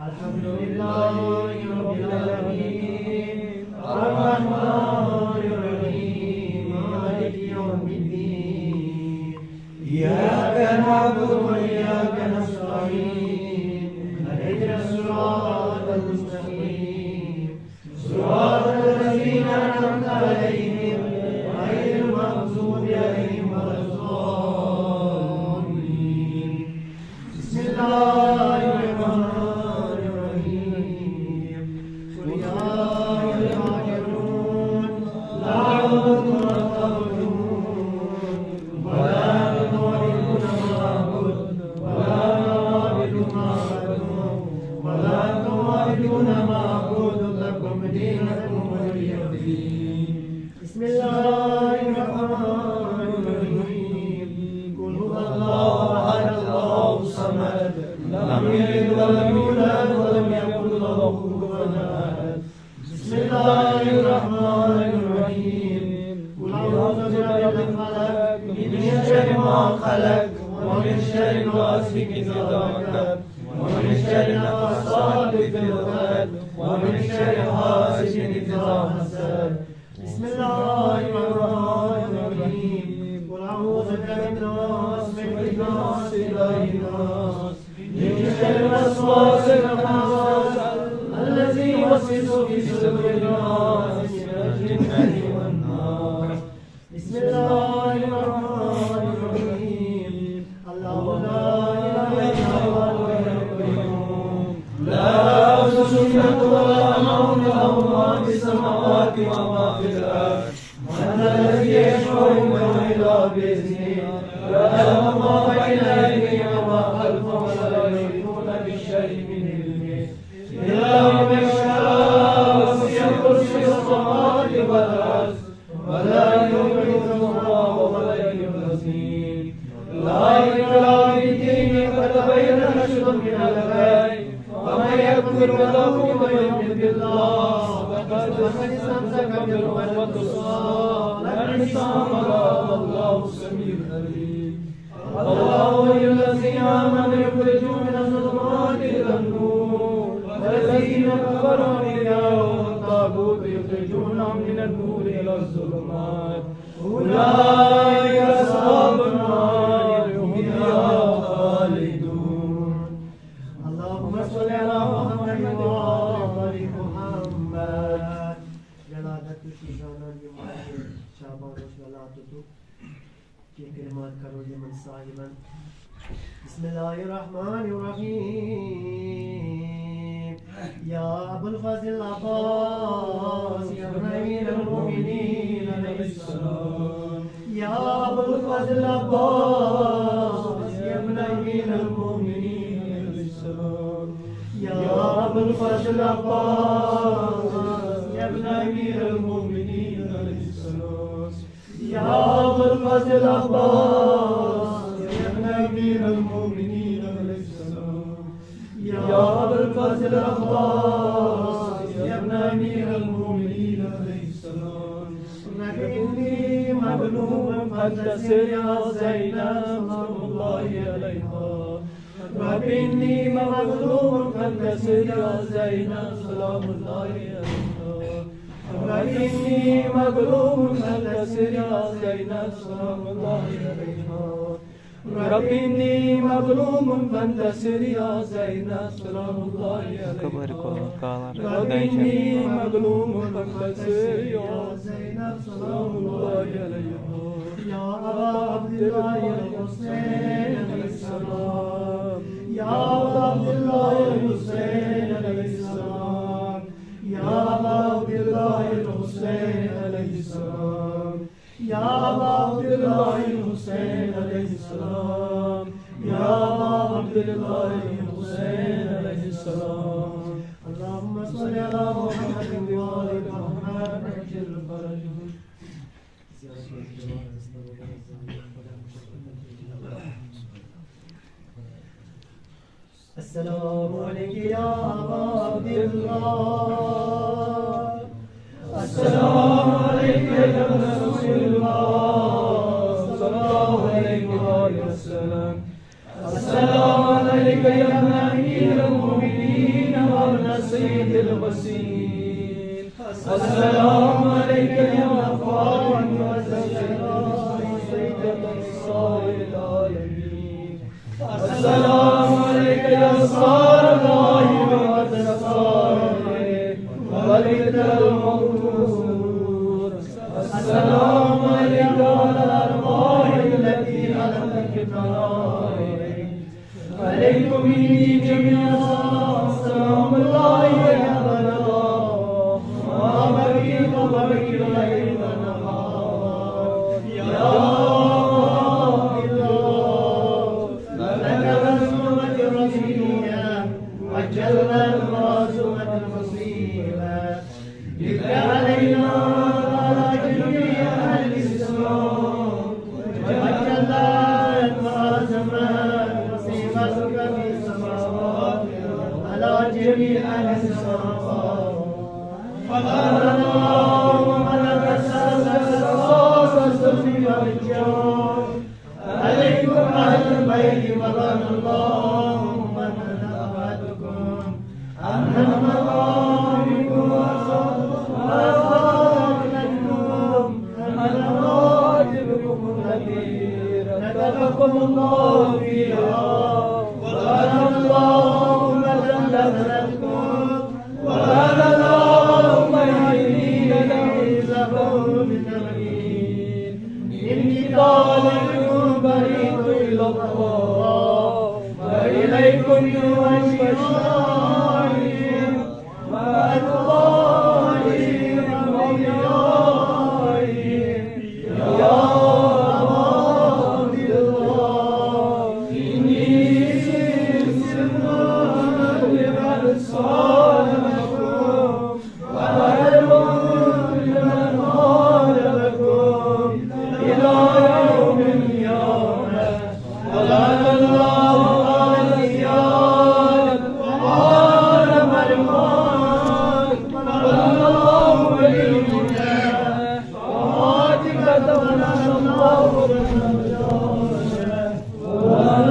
الحمد لله رب العالمين الرحمن الرحيم مالك يوم الدين إياك نعبد وإياك نستعين اهدنا الصراط المستقيم صراط الذين أنعمت عليهم غير المغضوب عليهم ولا الضالين بسم الله الرحمن الرحيم قل يا أيها الكافرون لا أعبد ما تعبدون ولا تعبدون ما أعبد ولا أعبد ما أعبدون ولا تعبدون ما أعبد لكم دينكم ولي دين بسم الله الرحمن الرحيم قل هو الله أحد الله الصمد لم يلد ولم يولد ولم يكن له كفوا أحد بسم الله الرحمن الرحيم قل أعوذ برب الفلق من شر ما خلق ومن شر غاسق إذا وقب ومن شر النفاثات في العقد ومن شر حاسد إذا حسد بسم الله الرحمن الرحيم قل أعوذ برب الناس ملك الناس إله الناس من شر الوسواس الخناس الذي يوسوس في صدور الناس من الجنة والناس بسم الله الرحمن الرحيم الله لا إله إلا هو الحي القيوم لا تأخذه سنة ولا نوم له ما في السماوات وما في الأرض من الذي يشفع عنده إلا بإذنه يعلم ما بين أيديهم وما خلفهم ولا يحيطون بشيء من علمه إلا بما شاء وسع كرسيه السماوات والأرض ولا يؤوده الله ولا العظيم لا إكراه في الدين قد تبين الرشد من الغي ومن يكفر بالله ويؤمن بالله فقد استمسك بالعروة الوثقى لا انفصام لها والله سميع عليم الله ولي الذين آمنوا يخرجون من الظلمات إلى النور والذين كفروا أولياءهم الطاغوت يخرجونهم من النور إلى الظلمات أولئك أصحاب النار هم فيها خالدون اللهم صل على محمد وآل محمد جلالت شیشانان ماه شعبان و شلات تو که کلمات کروز من صاحبا بسم الله الرحمن الرحيم يا أبو الفضل العباس يا ابن أمير المؤمنين عليه السلام يا أبو الفضل العباس يا ابن أمير المؤمنين عليه السلام يا أبو الفضل العباس يا ابن أمير المؤمنين عليه السلام يا أبو الفضل العباس يا ابن أمير المؤمنين عليه السلام يا أبو الفضل العباس يا ابن أمير المؤمنين عليه السلام إني مغلوب فانتصر يا زينب سلام الله عليها رب إني مغلوب فانتصر يا زينب سلام الله عليها رب إني مغلوب فانتصر يا زينب سلام الله عليها رب إني مغلوب فانتصر يا زينب سلام الله عليها رب إني مغلوب فانتصر يا زينب سلام الله عليها يا أبا عبد الله الحسين عليه السلام يا أبا عبد الله الحسين عليه السلام يا أبا عبد الله الحسين عليه السلام يا أبا عبد الله الحسين عليه السلام يا أبا عبد الله الحسين عليه السلام اللهم صل على محمد وآل محمد أجل فرجهم السلام عليك يا أبا عبد الله السلام عليك يا رسول الله صلى الله عليه وسلم السلام عليك يا أمير المؤمنين المحسنين. السلام عليك يا فاطمة والزهراء سيدة نساء العالمين. السلام عليك يا صار الله والنصارى ولد المولود. السلام عليك وعلى الأرواح التي علمك الطرائق. عليكم مني جميعا سلام الله يا بلغ ما بقيت وبقي الليل والنهار. يا الله لك رسمة رسمية وجل المرسومة المصيبة بك علينا على جميع أهل الإسلام وجلت مرسومة مصيبتك في السماوات على جميع أهل السماوات. فقال اللهم لك الصلاة والسلام والجود عليكم أهل البيت وقال اللهم من أخذكم أنهم الله بكم وأخذكم أن راجبكم النذير نتبكم الله فيها. وقال اللهم تلفنكم وقال اللهم يهدين لهم بالتمكين. إني طالب بريد إلى الله وإليكم يوم الشرائع وأتوب